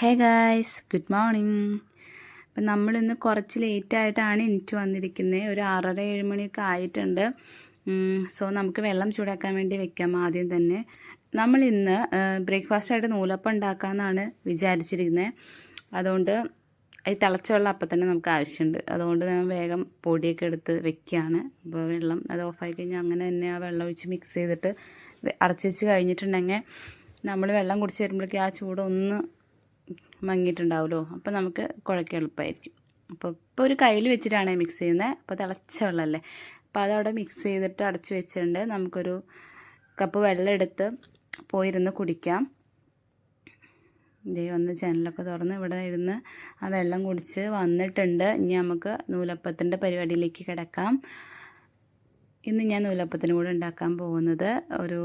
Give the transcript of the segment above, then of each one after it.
Hey guys, good morning. അപ്പം നമ്മളിന്ന് കുറച്ച് ലേറ്റായിട്ടാണ് എണീറ്റ് വന്നിരിക്കുന്നത്. ഒരു 6:30-7 മണിയൊക്കെ ആയിട്ടുണ്ട്. സോ നമുക്ക് വെള്ളം ചൂടാക്കാൻ വേണ്ടി വെക്കാം ആദ്യം തന്നെ. നമ്മളിന്ന് ബ്രേക്ക്ഫാസ്റ്റായിട്ട് നൂലപ്പം ഉണ്ടാക്കാമെന്നാണ് വിചാരിച്ചിരിക്കുന്നത്. അതുകൊണ്ട് ഈ തിളച്ച വെള്ളം അപ്പം തന്നെ നമുക്ക് ആവശ്യമുണ്ട്. അതുകൊണ്ട് ഞാൻ വേഗം പൊടിയൊക്കെ എടുത്ത് വെക്കുകയാണ്. അപ്പോൾ വെള്ളം അത് ഓഫായി കഴിഞ്ഞാൽ അങ്ങനെ തന്നെ ആ വെള്ളം ഒഴിച്ച് മിക്സ് ചെയ്തിട്ട് അടച്ചു വെച്ച് കഴിഞ്ഞിട്ടുണ്ടെങ്കിൽ നമ്മൾ വെള്ളം കുടിച്ച് വരുമ്പോഴേക്കും ആ ചൂടൊന്ന് മങ്ങിയിട്ടുണ്ടാവുമല്ലോ. അപ്പോൾ നമുക്ക് കുഴക്കാൻ എളുപ്പമായിരിക്കും. അപ്പോൾ ഇപ്പോൾ ഒരു കയ്യിൽ വെച്ചിട്ടാണ് മിക്സ് ചെയ്യുന്നത്. അപ്പോൾ തിളച്ച വെള്ളമല്ലേ, അപ്പോൾ അതവിടെ മിക്സ് ചെയ്തിട്ട് അടച്ച് വെച്ചിട്ടുണ്ട്. നമുക്കൊരു കപ്പ് വെള്ളം എടുത്ത് പോയിരുന്ന് കുടിക്കാം. വന്ന് ജനലൊക്കെ തുറന്ന് ഇവിടെ ഇരുന്ന് ആ വെള്ളം കുടിച്ച് വന്നിട്ടുണ്ട്. ഇനി നമുക്ക് നൂലപ്പത്തിൻ്റെ പരിപാടിയിലേക്ക് കിടക്കാം. ഇന്ന് ഞാൻ നൂലപ്പത്തിന് കൂടെ ഉണ്ടാക്കാൻ പോകുന്നത് ഒരു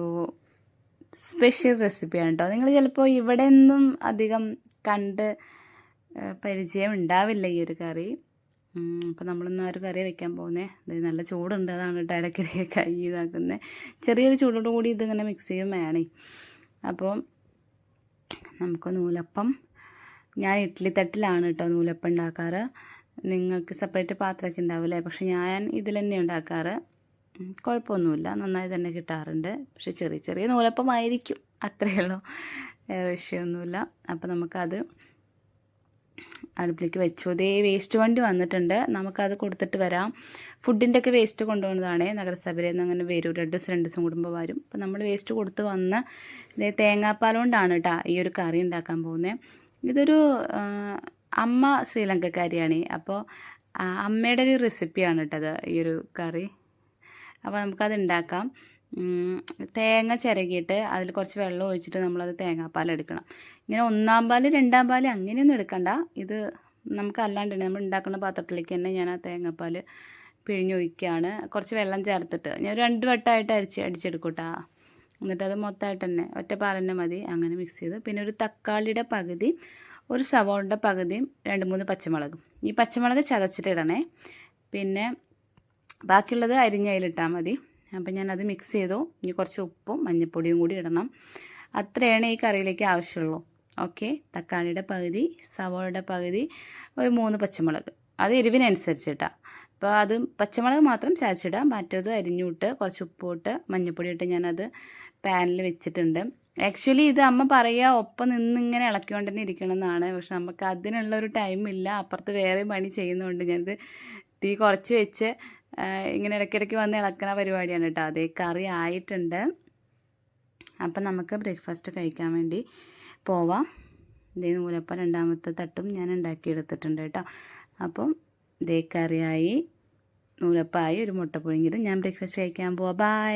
സ്പെഷ്യൽ റെസിപ്പിയാണ് കേട്ടോ. നിങ്ങൾ ചിലപ്പോൾ ഇവിടെ നിന്നും അധികം കണ്ട് പരിചയം ഉണ്ടാവില്ല ഈ ഒരു കറി. അപ്പോൾ നമ്മളിന്ന് ആ ഒരു കറി വയ്ക്കാൻ പോകുന്നത്. ഇത് നല്ല ചൂടുണ്ട്, അതാണ് കേട്ടോ ഇടയ്ക്കിടയ്ക്ക് കൈ ഇതാക്കുന്നത്. ചെറിയൊരു ചൂടോട് കൂടി ഇതിങ്ങനെ മിക്സ് ചെയ്യും വേണേ. അപ്പോൾ നമുക്ക് നൂലപ്പം, ഞാൻ ഇഡ്ഡലി തട്ടിലാണ് കേട്ടോ നൂലപ്പം ഉണ്ടാക്കാറ്. നിങ്ങൾക്ക് സെപ്പറേറ്റ് പാത്രമൊക്കെ ഉണ്ടാവില്ലേ, പക്ഷെ ഞാൻ ഇതിൽ തന്നെ ഉണ്ടാക്കാറ്. കുഴപ്പമൊന്നുമില്ല, നന്നായി തന്നെ കിട്ടാറുണ്ട്. പക്ഷെ ചെറിയ ചെറിയ നൂലപ്പമായിരിക്കും, അത്രയേ ഉള്ളൂ, വേറെ വിഷയമൊന്നുമില്ല. അപ്പോൾ നമുക്കത് അടുപ്പിലേക്ക് വെച്ചു. ഇതേ വേസ്റ്റ് വണ്ടി വന്നിട്ടുണ്ട്, നമുക്കത് കൊടുത്തിട്ട് വരാം. ഫുഡിൻ്റെ ഒക്കെ വേസ്റ്റ് കൊണ്ടുപോകുന്നതാണേ, നഗരസഭയിൽ നിന്ന് അങ്ങനെ വരും, 2 ദിവസം കൂടുമ്പോൾ വരും. അപ്പോൾ നമ്മൾ വേസ്റ്റ് കൊടുത്ത് വന്ന് ഇതേ തേങ്ങാപ്പാൽ കൊണ്ടാണ് കേട്ടോ ഈ ഒരു കറി ഉണ്ടാക്കാൻ പോകുന്നത്. ഇതൊരു അമ്മ ശ്രീലങ്കക്കാരിയാണ്, അപ്പോൾ അമ്മയുടെ ഒരു റെസിപ്പിയാണ് കേട്ടത് ഈ ഒരു കറി. അപ്പോൾ നമുക്കത് ഉണ്ടാക്കാം. തേങ്ങ ചിരകിയിട്ട് അതിൽ കുറച്ച് വെള്ളം ഒഴിച്ചിട്ട് നമ്മളത് തേങ്ങാപ്പാൽ എടുക്കണം. ഇങ്ങനെ 1-ാം പാൽ 2-ാം പാൽ അങ്ങനെയൊന്നും എടുക്കണ്ട. ഇത് നമുക്ക് അല്ലാണ്ട് നമ്മൾ ഉണ്ടാക്കുന്ന പാത്രത്തിലേക്ക് തന്നെ ഞാൻ ആ തേങ്ങാപ്പാൽ പിഴിഞ്ഞൊഴിക്കുകയാണ്. കുറച്ച് വെള്ളം ചേർത്തിട്ട് ഞാൻ 2 വട്ടമായിട്ട് അടിച്ചെടുക്കും കേട്ടോ. എന്നിട്ടത് മൊത്തമായിട്ട് തന്നെ ഒറ്റ പാൽ തന്നെ മതി. അങ്ങനെ മിക്സ് ചെയ്ത് പിന്നെ ഒരു തക്കാളിയുടെ പകുതി, ഒരു സവോളയുടെ പകുതിയും 2-3 പച്ചമുളകും. ഈ പച്ചമുളക് ചതച്ചിട്ടിടണേ. പിന്നെ ബാക്കിയുള്ളത് അരിഞ്ഞതിലിട്ടാൽ മതി. അപ്പം ഞാനത് മിക്സ് ചെയ്തു. ഇനി കുറച്ച് ഉപ്പും മഞ്ഞൾപ്പൊടിയും കൂടി ഇടണം. അത്രയാണ് ഈ കറിയിലേക്ക് ആവശ്യമുള്ളൂ. ഓക്കെ, തക്കാളിയുടെ പകുതി, സവോളയുടെ പകുതി, ഒരു 3 പച്ചമുളക്, അത് എരിവിനനുസരിച്ചിട്ടാണ്. അപ്പോൾ അത് പച്ചമുളക് മാത്രം ചതച്ചിടാം, മറ്റത് അരിഞ്ഞുവിട്ട് കുറച്ച് ഉപ്പിട്ട് മഞ്ഞൾപ്പൊടി ഇട്ട് ഞാനത് പാനിൽ വെച്ചിട്ടുണ്ട്. ആക്ച്വലി ഇത് അമ്മ പറയുക ഒപ്പം നിന്നിങ്ങനെ ഇളക്കിക്കൊണ്ട് തന്നെ ഇരിക്കണം എന്നാണ്. പക്ഷെ നമുക്ക് അതിനുള്ളൊരു ടൈമില്ല, അപ്പുറത്ത് വേറെ പണി ചെയ്യുന്നതുകൊണ്ട് ഞാനിത് തീ കുറച്ച് വെച്ച് ഇങ്ങനെ ഇടയ്ക്കിടയ്ക്ക് വന്ന് ഇളക്കുന്ന പരിപാടിയാണ് കേട്ടോ. അതേ കറി ആയിട്ടുണ്ട്. അപ്പം നമുക്ക് ബ്രേക്ക്ഫാസ്റ്റ് കഴിക്കാൻ വേണ്ടി പോവാം. ഇതേ നൂലപ്പം 2-ാമത്തെ തട്ടും ഞാൻ ഉണ്ടാക്കിയെടുത്തിട്ടുണ്ട് കേട്ടോ. അപ്പം ഇതേ കറിയായി, നൂലപ്പമായി, ഒരു മുട്ട പുഴുങ്ങിയത്. ഞാൻ ബ്രേക്ക്ഫാസ്റ്റ് കഴിക്കാൻ പോവാം. ബൈ.